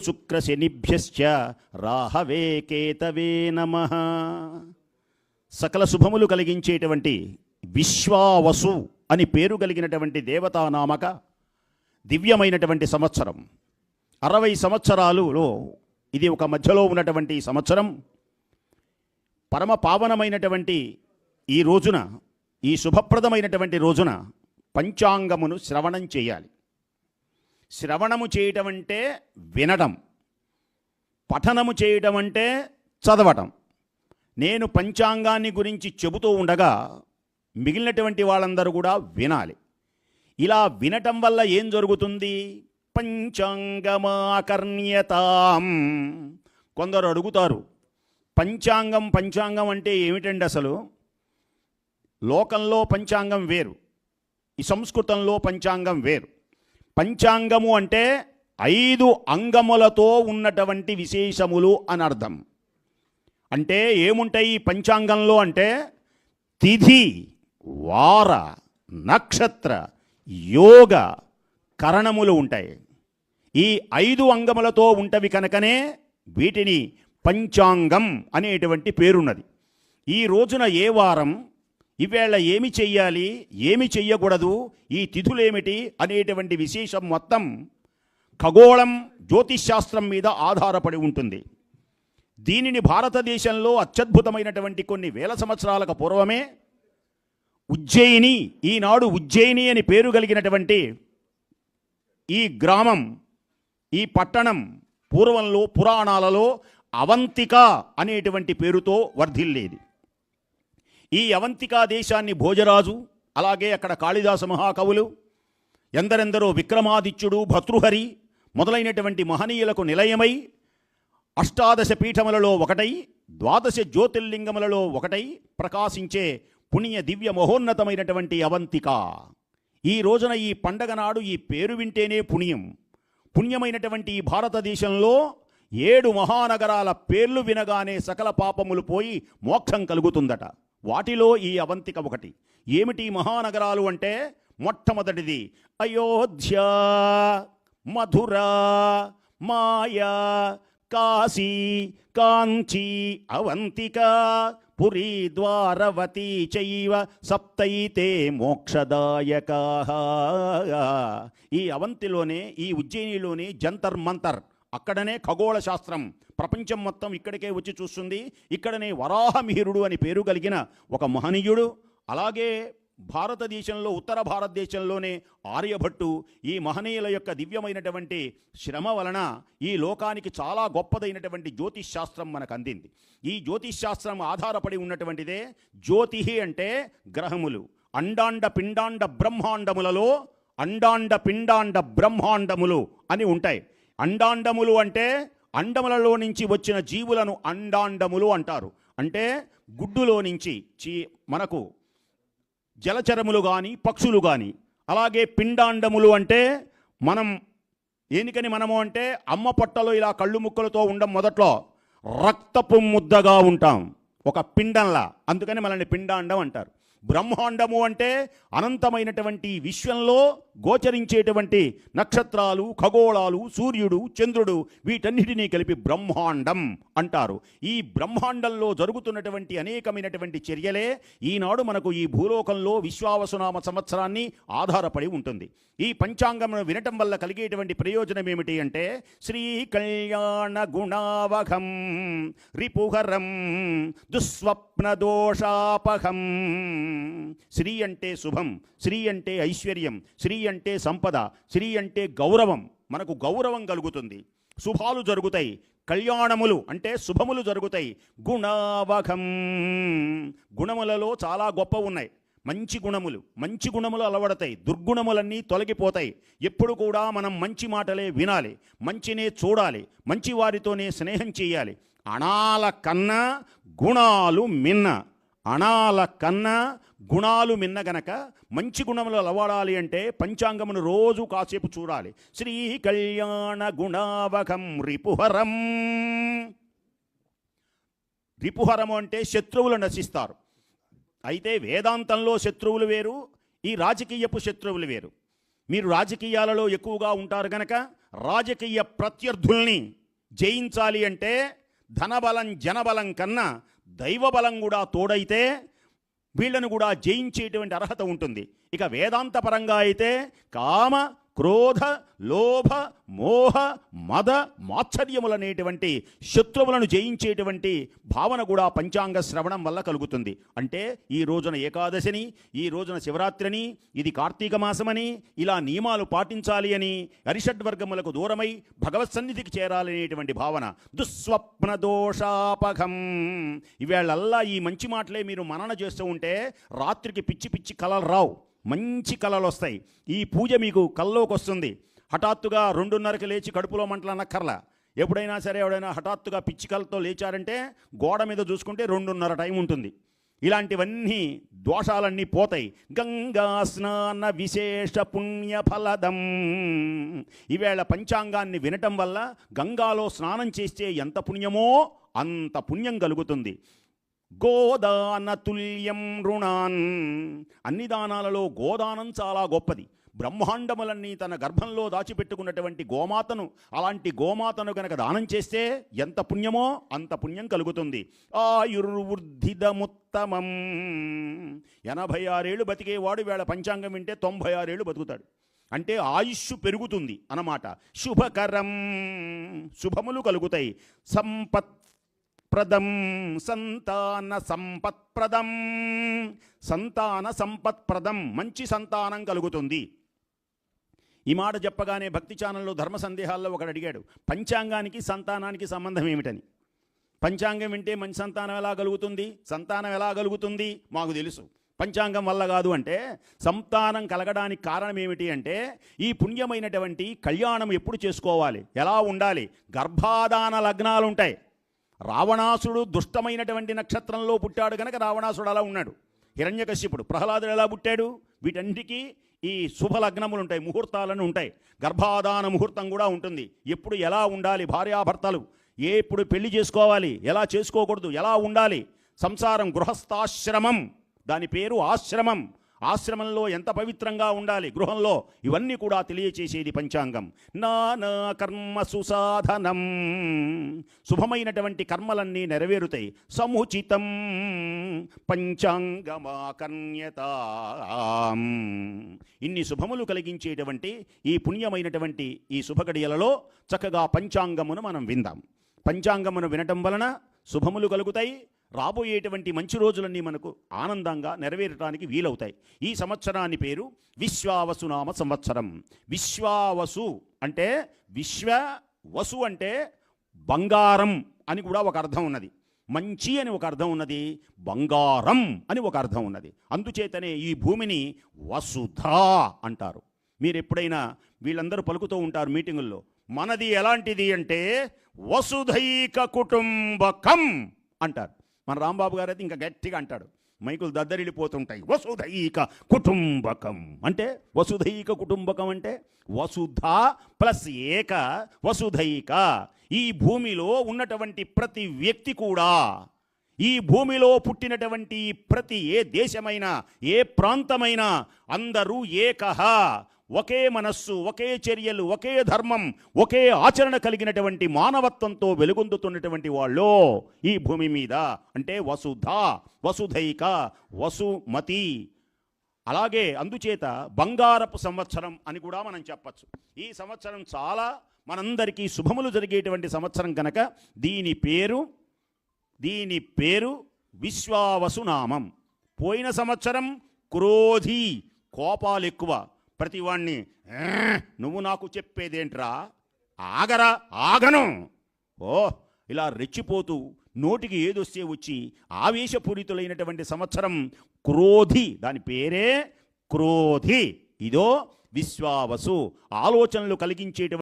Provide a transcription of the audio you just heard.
శుక్రశనిభ్యశ్చ రాహవే కేతవే నమః. సకల శుభములు కలిగించేటువంటి విశ్వావసు అని పేరు కలిగినటువంటి దేవతానామక దివ్యమైనటువంటి సంవత్సరం. 60 సంవత్సరాలలో ఇది ఒక మధ్యలో ఉన్నటువంటి సంవత్సరం. పరమ పావనమైనటువంటి ఈ రోజున, ఈ శుభప్రదమైనటువంటి రోజున పంచాంగమును శ్రవణం చేయాలి. శ్రవణము చేయటం అంటే వినడం, పఠనము చేయటం అంటే చదవటం. నేను పంచాంగాన్ని గురించి చెబుతూ ఉండగా మిగిలినటువంటి వాళ్ళందరూ కూడా వినాలి. ఇలా వినటం వల్ల ఏం జరుగుతుంది? పంచాంగమాకర్ణ్యతాం. కొందరు అడుగుతారు, పంచాంగం అంటే ఏమిటండి? అసలు లోకంలో పంచాంగం వేరు, ఈ సంస్కృతంలో పంచాంగం వేరు. పంచాంగము అంటే 5 అంగములతో ఉన్నటువంటి విశేషములు అని అర్థం. అంటే ఏముంటాయి పంచాంగంలో అంటే తిథి, వార, నక్షత్ర, యోగ, కరణములు ఉంటాయి. ఈ 5 అంగములతో ఉంటవి కనుకనే వీటిని పంచాంగం అనేటువంటి పేరున్నది. ఈ రోజున ఏ వారం, ఈవేళ ఏమి చెయ్యాలి, ఏమి చెయ్యకూడదు, ఈ తిథులేమిటి అనేటువంటి విశేషం మొత్తం ఖగోళం, జ్యోతిష్శాస్త్రం మీద ఆధారపడి ఉంటుంది. దీనిని భారతదేశంలో అత్యద్భుతమైనటువంటి కొన్ని వేల సంవత్సరాలకు పూర్వమే ఉజ్జయిని, ఈనాడు ఉజ్జయిని అని పేరు కలిగినటువంటి ఈ గ్రామం, ఈ పట్టణం పూర్వంలో పురాణాలలో అవంతిక అనేటువంటి పేరుతో వర్ధిల్లేది. ఈ అవంతికా దేశాన్ని భోజరాజు, అలాగే అక్కడ కాళిదాస మహాకవులు, ఎందరెందరో విక్రమాదిత్యుడు, భర్తృహరి మొదలైనటువంటి మహనీయులకు నిలయమై 18 పీఠములలో ఒకటై, 12 జ్యోతిర్లింగములలో ఒకటై ప్రకాశించే పుణ్య దివ్య మహోన్నతమైనటువంటి అవంతిక. ఈ రోజున ఈ పండగ నాడు ఈ పేరు వింటేనే పుణ్యం. పుణ్యమైనటువంటి ఈ భారతదేశంలో 7 మహానగరాల పేర్లు వినగానే సకల పాపములు పోయి మోక్షం కలుగుతుందట. వాటిలో ఈ అవంతిక ఒకటి. ఏమిటి మహానగరాలు అంటే, మొట్టమొదటిది అయోధ్య, మధుర, మాయా, కాశీ, కాంచీ, అవంతిక, పురీ, ద్వారవతి చైవ సప్తైతే మోక్షదాయకాః. ఈ అవంతిలోనే, ఈ ఉజ్జయినిలోనే జంతర్ మంతర్, అక్కడనే ఖగోళ శాస్త్రం ప్రపంచం మొత్తం ఇక్కడికే వచ్చి చూస్తుంది. ఇక్కడనే వరాహమిహిరుడు అని పేరు కలిగిన ఒక మహనీయుడు, అలాగే భారతదేశంలో, ఉత్తర భారతదేశంలోనే ఆర్యభట్టు, ఈ మహనీయుల యొక్క దివ్యమైనటువంటి శ్రమ వలన ఈ లోకానికి చాలా గొప్పదైనటువంటి జ్యోతిష్శాస్త్రం మనకు అందింది. ఈ జ్యోతిష్శాస్త్రం ఆధారపడి ఉన్నటువంటిదే జ్యోతి అంటే గ్రహములు. అండాండ పిండాండ బ్రహ్మాండములలో అండాండ పిండాండ బ్రహ్మాండములు అని ఉంటాయి. అండాండములు అంటే అండములలో నుంచి వచ్చిన జీవులను అండాండములు అంటారు. అంటే గుడ్డులో నుంచి మనకు జలచరములు కానీ, పక్షులు కానీ. అలాగే పిండాండములు అంటే మనము అంటే అమ్మ పొట్టలో ఇలా కళ్ళు ముక్కలతో ఉండం, మొదట్లో రక్తపు ముద్దగా ఉంటాం ఒక పిండంలా, అందుకని మనల్ని పిండాండం అంటారు. బ్రహ్మాండము అంటే అనంతమైనటువంటి విశ్వంలో గోచరించేటువంటి నక్షత్రాలు, ఖగోళాలు, సూర్యుడు, చంద్రుడు, వీటన్నిటినీ కలిపి బ్రహ్మాండం అంటారు. ఈ బ్రహ్మాండంలో జరుగుతున్నటువంటి అనేకమైనటువంటి చర్యలే ఈనాడు మనకు ఈ భూలోకంలో విశ్వావసునామ సంవత్సరాన్ని ఆధారపడి ఉంటుంది. ఈ పంచాంగమును వినటం వల్ల కలిగేటువంటి ప్రయోజనం ఏమిటి అంటే, శ్రీ కళ్యాణ గుణావహం రిపుహరం దుస్వప్న దోషాపహం. శ్రీ అంటే శుభం, శ్రీ అంటే ఐశ్వర్యం, శ్రీ అంటే సంపద, శ్రీ అంటే గౌరవం. మనకు గౌరవం కలుగుతుంది, శుభాలు జరుగుతాయి. కళ్యాణములు అంటే శుభములు జరుగుతాయి. గుణావహం, గుణములలో చాలా గొప్ప ఉన్నాయి. మంచి గుణములు అలవడతాయి, దుర్గుణములన్నీ తొలగిపోతాయి. ఎప్పుడు కూడా మనం మంచి మాటలే వినాలి, మంచినే చూడాలి, మంచి వారితోనే స్నేహం చేయాలి. అణాల కన్నా గుణాలు మిన్న, అణాల కన్నా గుణాలు మిన్న గనక మంచి గుణములు అలవాడాలి అంటే పంచాంగమును రోజు కాసేపు చూడాలి. శ్రీ కళ్యాణ గుణావహం రిపుహరం. రిపుహరము అంటే శత్రువులు నశిస్తారు. అయితే వేదాంతంలో శత్రువులు వేరు, ఈ రాజకీయపు శత్రువులు వేరు. మీరు రాజకీయాలలో ఎక్కువగా ఉంటారు గనక రాజకీయ ప్రత్యర్థుల్ని జయించాలి అంటే ధనబలం జనబలం కన్నా దైవబలం కూడా తోడైతే వీళ్ళను కూడా జయించేటువంటి అర్హత ఉంటుంది. ఇక వేదాంతపరంగా అయితే కామ క్రోధ లోభ మోహ మద మాత్సర్యములనేటువంటి శత్రువులను జయించేటువంటి భావన కూడా పంచాంగ శ్రవణం వల్ల కలుగుతుంది. అంటే ఈ రోజున ఏకాదశిని, ఈ రోజున శివరాత్రిని, ఇది కార్తీక మాసమని, ఇలా నియమాలు పాటించాలి అని, అరిషడ్వర్గములకు దూరమై భగవత్ సన్నిధికి చేరాలనేటువంటి భావన. దుస్వప్న దోషాపఘం. ఇవేళల్లా ఈ మంచి మాటలే మీరు మనన చేస్తూ ఉంటే రాత్రికి పిచ్చి పిచ్చి కలలు రావు, మంచి కళలు వస్తాయి. ఈ పూజ మీకు కల్లోకి వస్తుంది. హఠాత్తుగా 2:30కి లేచి కడుపులో మంటలు అనక్కర్లా. ఎప్పుడైనా సరే ఎవడైనా హఠాత్తుగా పిచ్చి కళతో లేచారంటే గోడ మీద చూసుకుంటే 2:30 టైం ఉంటుంది. ఇలాంటివన్నీ దోషాలన్నీ పోతాయి. గంగా స్నాన విశేష పుణ్యఫలదం. ఈవేళ పంచాంగాన్ని వినటం వల్ల గంగాలో స్నానం చేస్తే ఎంత పుణ్యమో అంత పుణ్యం కలుగుతుంది. గోదాన తుల్యం రుణాన్. అన్ని దానాలలో గోదానం చాలా గొప్పది. బ్రహ్మాండములన్నీ తన గర్భంలో దాచిపెట్టుకున్నటువంటి గోమాతను, అలాంటి గోమాతను కనుక దానం చేస్తే ఎంత పుణ్యమో అంత పుణ్యం కలుగుతుంది. ఆయుర్వృద్ధిదముత్తమం. 86 ఏళ్ళు బతికేవాడు వేళ పంచాంగం వింటే 96 ఏళ్ళు బతుకుతాడు. అంటే ఆయుష్ పెరుగుతుంది అన్నమాట. శుభకరం. శుభములు కలుగుతాయి. సంపత్ ప్రదం. సంతాన సంపత్ప్రదం. సంతాన సంపత్ప్రదం. మంచి సంతానం కలుగుతుంది. ఈ మాట చెప్పగానే భక్తి ఛానల్లో ధర్మ సందేహాల్లో ఒకడు అడిగాడు, పంచాంగానికి సంతానానికి సంబంధం ఏమిటని. పంచాంగం వింటే మంచి సంతానం ఎలా కలుగుతుంది, సంతానం ఎలా కలుగుతుంది మాకు తెలుసు, పంచాంగం వల్ల కాదు అంటే, సంతానం కలగడానికి కారణం ఏమిటి అంటే, ఈ పుణ్యమైనటువంటి కళ్యాణం ఎప్పుడు చేసుకోవాలి, ఎలా ఉండాలి. గర్భాధాన లగ్నాలు ఉంటాయి. రావణాసుడు దుష్టమైనటువంటి నక్షత్రంలో పుట్టాడు కనుక రావణాసుడు అలా ఉన్నాడు. హిరణ్యకశ్యపుడు, ప్రహ్లాదుడు ఎలా పుట్టాడు. వీటన్నిటికీ ఈ శుభలగ్నములు ఉంటాయి, ముహూర్తాలను ఉంటాయి. గర్భాధాన ముహూర్తం కూడా ఉంటుంది. ఎప్పుడు ఎలా ఉండాలి, భార్యాభర్తలు ఎప్పుడు పెళ్లి చేసుకోవాలి, ఎలా చేసుకోకూడదు, ఎలా ఉండాలి. సంసారం గృహస్థాశ్రమం, దాని పేరు ఆశ్రమం. ఆశ్రమంలో ఎంత పవిత్రంగా ఉండాలి, గృహంలో, ఇవన్నీ కూడా తెలియచేసేది పంచాంగం. నానా కర్మ సుసాధనం. శుభమైనటువంటి కర్మలన్నీ నెరవేరుతాయి. సముచితం పంచాంగమాకర్ణ్యత. ఇన్ని శుభములు కలిగించేటువంటి ఈ పుణ్యమైనటువంటి ఈ శుభగడియలలో చక్కగా పంచాంగమును మనం విందాం. పంచాంగమును వినటం వలన శుభములు కలుగుతాయి. రాబోయేటువంటి మంచి రోజులన్నీ మనకు ఆనందంగా నెరవేరటానికి వీలవుతాయి. ఈ సంవత్సరాన్ని పేరు విశ్వావసునామ సంవత్సరం. విశ్వావసు అంటే విశ్వవసు అంటే బంగారం అని కూడా ఒక అర్థం ఉన్నది. మంచి అని ఒక అర్థం ఉన్నది, బంగారం అని ఒక అర్థం ఉన్నది. అందుచేతనే ఈ భూమిని వసుధ అంటారు. మీరు ఎప్పుడైనా వీళ్ళందరూ పలుకుతూ ఉంటారు మీటింగుల్లో, మనది ఎలాంటిది అంటే వసుధైక కుటుంబకం అంటారు. మన రాంబాబు గారు అయితే ఇంకా గట్టిగా అంటాడు, మైకులు దద్దరిల్లిపోతుంటాయి. వసుధైక కుటుంబకం అంటే, వసుధైక కుటుంబకం అంటే వసుధ ప్లస్ ఏక వసుధైక. ఈ భూమిలో ఉన్నటువంటి ప్రతి వ్యక్తి కూడా, ఈ భూమిలో పుట్టినటువంటి ప్రతి ఏ దేశమైనా ఏ ప్రాంతమైనా అందరూ ఏకహ, ఒకే మనస్సు, ఒకే చర్యలు, ఒకే ధర్మం, ఒకే ఆచరణ కలిగినటువంటి మానవత్వంతో వెలుగొందుతున్నటువంటి వాళ్ళు ఈ భూమి మీద. అంటే వసుధ, వసుధైక, వసుమతి. అలాగే అందుచేత బంగారపు సంవత్సరం అని కూడా మనం చెప్పచ్చు. ఈ సంవత్సరం చాలా మనందరికీ శుభములు జరిగేటువంటి సంవత్సరం కనుక దీని పేరు విశ్వావసునామం. పోయిన సంవత్సరం క్రోధి, కోపాలు ఎక్కువ, ప్రతివాణ్ణి నువ్వు నాకు చెప్పేదేంట్రా, ఆగరా, ఆగను, ఓ ఇలా రెచ్చిపోతూ నోటికి ఏదొస్తే వచ్చి ఆవేశపూరితులైనటువంటి సంవత్సరం క్రోధి. దాని పేరే క్రోధి. ఇదో విశ్వావసు. ఆలోచనలు కలిగించేటువంటి